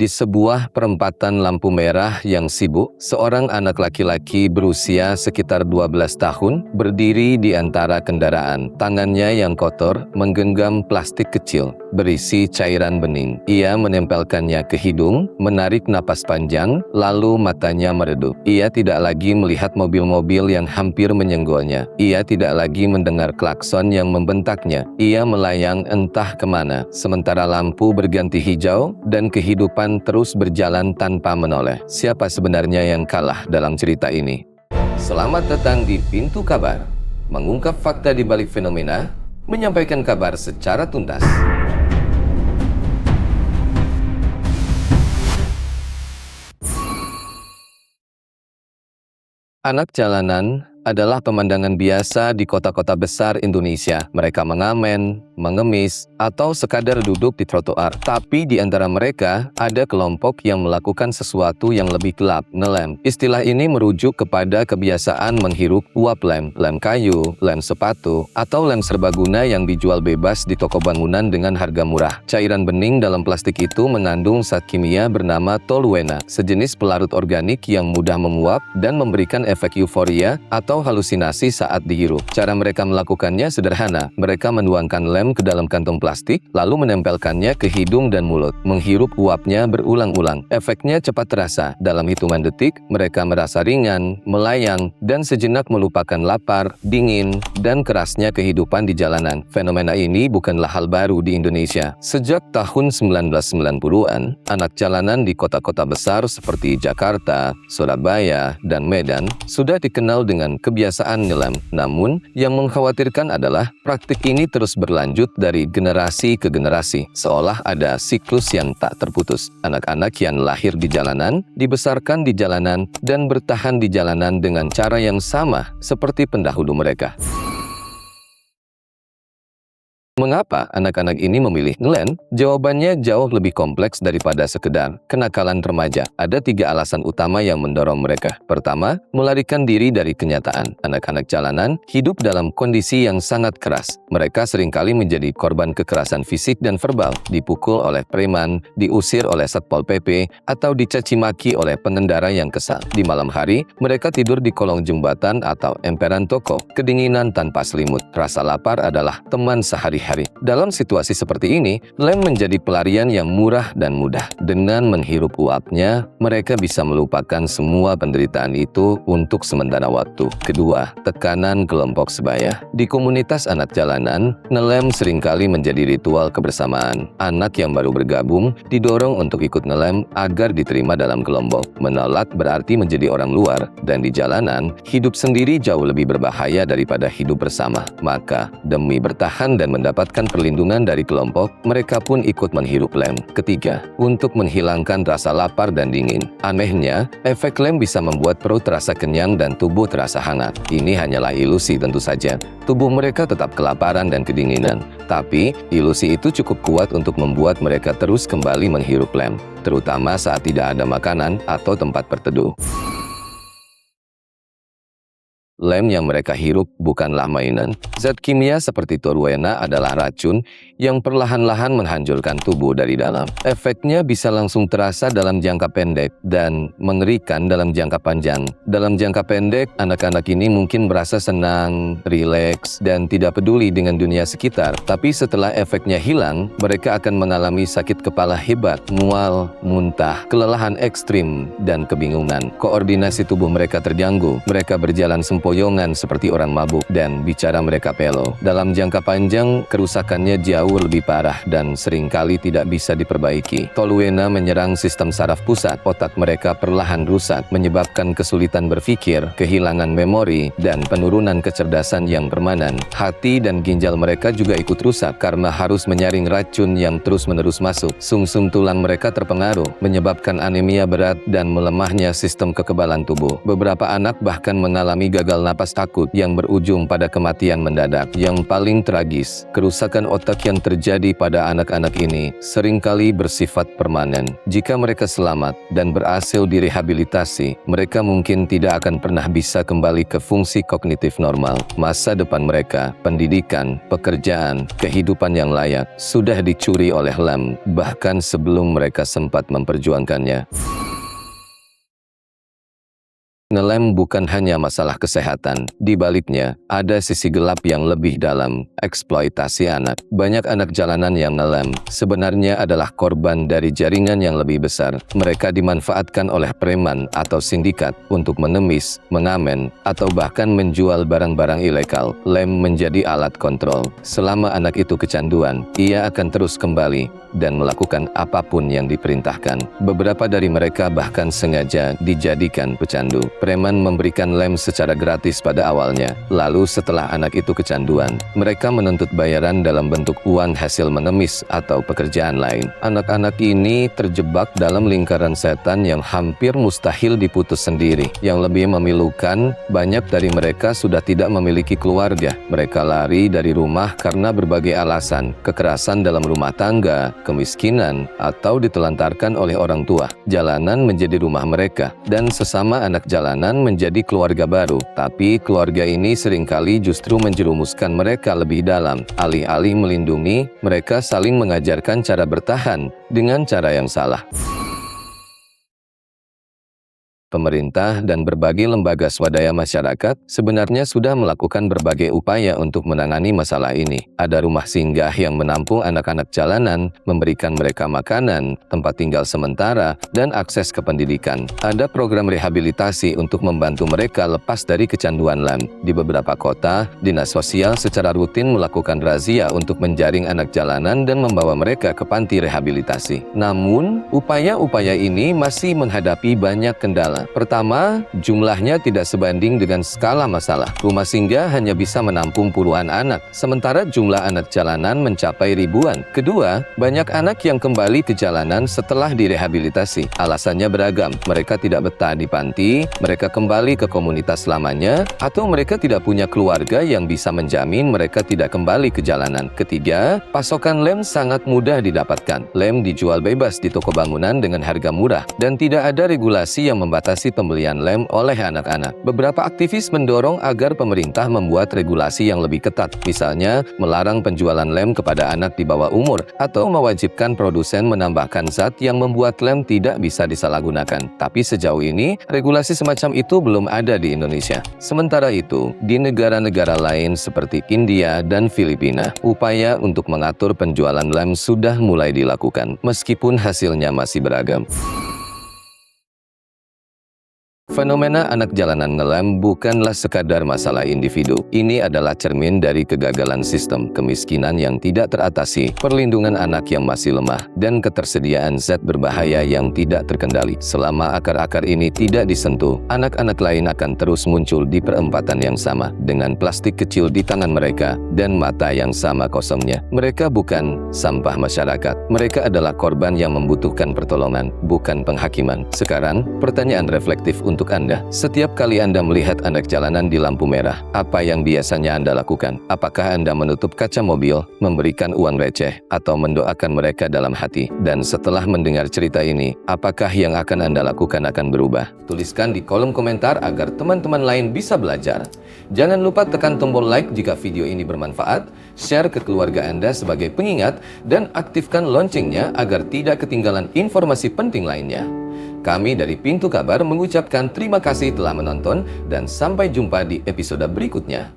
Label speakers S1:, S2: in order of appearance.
S1: Di sebuah perempatan lampu merah yang sibuk, seorang anak laki-laki berusia sekitar 12 tahun berdiri di antara kendaraan. Tangannya yang kotor menggenggam plastik kecil berisi cairan bening. Ia menempelkannya ke hidung, menarik napas panjang, lalu matanya meredup. Ia tidak lagi melihat mobil-mobil yang hampir menyenggolnya. Ia tidak lagi mendengar klakson yang membentaknya. Ia melayang entah kemana, sementara lampu berganti hijau dan kehidupan terus berjalan tanpa menoleh. Siapa sebenarnya yang kalah dalam cerita ini? Selamat datang di Pintu Kabar, mengungkap fakta di balik fenomena, menyampaikan kabar secara tuntas. Anak jalanan adalah pemandangan biasa di kota-kota besar Indonesia. Mereka mengamen, mengemis, atau sekadar duduk di trotoar. Tapi di antara mereka, ada kelompok yang melakukan sesuatu yang lebih gelap, ngelem. Istilah ini merujuk kepada kebiasaan menghirup uap lem kayu, lem sepatu, atau lem serbaguna yang dijual bebas di toko bangunan dengan harga murah. Cairan bening dalam plastik itu mengandung zat kimia bernama toluena, sejenis pelarut organik yang mudah menguap dan memberikan efek euforia atau halusinasi saat dihirup. Cara mereka melakukannya sederhana. Mereka menuangkan lem ke dalam kantong plastik, lalu menempelkannya ke hidung dan mulut. Menghirup uapnya berulang-ulang. Efeknya cepat terasa. Dalam hitungan detik, mereka merasa ringan, melayang, dan sejenak melupakan lapar, dingin, dan kerasnya kehidupan di jalanan. Fenomena ini bukanlah hal baru di Indonesia. Sejak tahun 1990-an, anak jalanan di kota-kota besar seperti Jakarta, Surabaya, dan Medan sudah dikenal dengan kebiasaan ngelem. Namun, yang mengkhawatirkan adalah praktik ini terus berlanjut dari generasi ke generasi, seolah ada siklus yang tak terputus. Anak-anak yang lahir di jalanan, dibesarkan di jalanan, dan bertahan di jalanan dengan cara yang sama seperti pendahulu mereka. Mengapa anak-anak ini memilih ngelem? Jawabannya jauh lebih kompleks daripada sekedar kenakalan remaja. Ada 3 alasan utama yang mendorong mereka. Pertama, melarikan diri dari kenyataan. Anak-anak jalanan hidup dalam kondisi yang sangat keras. Mereka seringkali menjadi korban kekerasan fisik dan verbal, dipukul oleh preman, diusir oleh Satpol PP, atau dicaci maki oleh pengendara yang kesal. Di malam hari, mereka tidur di kolong jembatan atau emperan toko, kedinginan tanpa selimut. Rasa lapar adalah teman sehari-hari. Dalam situasi seperti ini, lem menjadi pelarian yang murah dan mudah. Dengan menghirup uapnya, mereka bisa melupakan semua penderitaan itu untuk sementara waktu. Kedua, tekanan kelompok sebaya. Di komunitas anak jalanan, ngelem seringkali menjadi ritual kebersamaan. Anak yang baru bergabung didorong untuk ikut ngelem agar diterima dalam kelompok. Menolak berarti menjadi orang luar, dan di jalanan, hidup sendiri jauh lebih berbahaya daripada hidup bersama. Maka, demi bertahan dan mendapatkan perlindungan dari kelompok, mereka pun ikut menghirup lem. Ketiga, untuk menghilangkan rasa lapar dan dingin. Anehnya, efek lem bisa membuat perut terasa kenyang dan tubuh terasa hangat. Ini hanyalah ilusi tentu saja. Tubuh mereka tetap kelaparan dan kedinginan. Tapi, ilusi itu cukup kuat untuk membuat mereka terus kembali menghirup lem, terutama saat tidak ada makanan atau tempat berteduh. Lem yang mereka hirup bukanlah mainan. Zat kimia seperti toluena adalah racun yang perlahan-lahan menghancurkan tubuh dari dalam. Efeknya bisa langsung terasa dalam jangka pendek dan mengerikan dalam jangka panjang. Dalam jangka pendek, anak-anak ini mungkin merasa senang, rileks, dan tidak peduli dengan dunia sekitar. Tapi setelah efeknya hilang, mereka akan mengalami sakit kepala hebat, mual, muntah, kelelahan ekstrim, dan kebingungan. Koordinasi tubuh mereka terganggu. Mereka berjalan sempoyongan seperti orang mabuk dan bicara mereka pelo. Dalam jangka panjang, kerusakannya jauh lebih parah dan seringkali tidak bisa diperbaiki. Toluena menyerang sistem saraf pusat. Otak mereka perlahan rusak, menyebabkan kesulitan berpikir, kehilangan memori, dan penurunan kecerdasan yang permanen. Hati dan ginjal mereka juga ikut rusak karena harus menyaring racun yang terus-menerus masuk. Sumsum tulang mereka terpengaruh, menyebabkan anemia berat dan melemahnya sistem kekebalan tubuh. Beberapa anak bahkan mengalami gagal gagal napas akut yang berujung pada kematian mendadak. Yang paling tragis, kerusakan otak yang terjadi pada anak-anak ini seringkali bersifat permanen. Jika mereka selamat dan berhasil direhabilitasi, mereka mungkin tidak akan pernah bisa kembali ke fungsi kognitif normal. Masa depan mereka, pendidikan, pekerjaan, kehidupan yang layak, sudah dicuri oleh Lem, bahkan sebelum mereka sempat memperjuangkannya. Ngelem bukan hanya masalah kesehatan. Di baliknya, ada sisi gelap yang lebih dalam, eksploitasi anak. Banyak anak jalanan yang ngelem sebenarnya adalah korban dari jaringan yang lebih besar. Mereka dimanfaatkan oleh preman atau sindikat untuk mengemis, mengamen, atau bahkan menjual barang-barang ilegal. Lem menjadi alat kontrol. Selama anak itu kecanduan, ia akan terus kembali dan melakukan apapun yang diperintahkan. Beberapa dari mereka bahkan sengaja dijadikan pecandu. Preman memberikan lem secara gratis pada awalnya. Lalu setelah anak itu kecanduan, mereka menuntut bayaran dalam bentuk uang hasil mengemis atau pekerjaan lain. Anak-anak ini terjebak dalam lingkaran setan yang hampir mustahil diputus sendiri. Yang lebih memilukan, banyak dari mereka sudah tidak memiliki keluarga. Mereka lari dari rumah karena berbagai alasan, kekerasan dalam rumah tangga, kemiskinan, atau ditelantarkan oleh orang tua. Jalanan menjadi rumah mereka, dan sesama anak jalanan menjadi keluarga baru. Tapi keluarga ini seringkali justru menjerumuskan mereka lebih dalam. Alih-alih melindungi, mereka saling mengajarkan cara bertahan dengan cara yang salah. Pemerintah dan berbagai lembaga swadaya masyarakat sebenarnya sudah melakukan berbagai upaya untuk menangani masalah ini. Ada rumah singgah yang menampung anak-anak jalanan, memberikan mereka makanan, tempat tinggal sementara, dan akses ke pendidikan. Ada program rehabilitasi untuk membantu mereka lepas dari kecanduan lem. Di beberapa kota, dinas sosial secara rutin melakukan razia untuk menjaring anak jalanan dan membawa mereka ke panti rehabilitasi. Namun, upaya-upaya ini masih menghadapi banyak kendala. Pertama, jumlahnya tidak sebanding dengan skala masalah. Rumah singgah hanya bisa menampung puluhan anak, sementara jumlah anak jalanan mencapai ribuan. Kedua, banyak anak yang kembali ke jalanan setelah direhabilitasi. Alasannya beragam. Mereka tidak betah di panti, mereka kembali ke komunitas lamanya, atau mereka tidak punya keluarga yang bisa menjamin mereka tidak kembali ke jalanan. Ketiga, pasokan lem sangat mudah didapatkan. Lem dijual bebas di toko bangunan dengan harga murah, dan tidak ada regulasi yang membatasi pembelian lem oleh anak-anak. Beberapa aktivis mendorong agar pemerintah membuat regulasi yang lebih ketat, misalnya melarang penjualan lem kepada anak di bawah umur atau mewajibkan produsen menambahkan zat yang membuat lem tidak bisa disalahgunakan. Tapi sejauh ini, regulasi semacam itu belum ada di Indonesia. Sementara itu, di negara-negara lain seperti India dan Filipina, upaya untuk mengatur penjualan lem sudah mulai dilakukan, meskipun hasilnya masih beragam. Fenomena anak jalanan ngelem bukanlah sekadar masalah individu. Ini adalah cermin dari kegagalan sistem, kemiskinan yang tidak teratasi, perlindungan anak yang masih lemah, dan ketersediaan zat berbahaya yang tidak terkendali. Selama akar-akar ini tidak disentuh, anak-anak lain akan terus muncul di perempatan yang sama, dengan plastik kecil di tangan mereka dan mata yang sama kosongnya. Mereka bukan sampah masyarakat. Mereka adalah korban yang membutuhkan pertolongan, bukan penghakiman. Sekarang, pertanyaan reflektif untuk Anda. Setiap kali Anda melihat anak jalanan di lampu merah, apa yang biasanya Anda lakukan? Apakah Anda menutup kaca mobil, memberikan uang receh, atau mendoakan mereka dalam hati? Dan setelah mendengar cerita ini, apakah yang akan Anda lakukan akan berubah? Tuliskan di kolom komentar agar teman-teman lain bisa belajar. Jangan lupa tekan tombol like jika video ini bermanfaat, share ke keluarga Anda sebagai pengingat, dan aktifkan loncengnya agar tidak ketinggalan informasi penting lainnya. Kami dari Pintu Kabar mengucapkan terima kasih telah menonton dan sampai jumpa di episode berikutnya.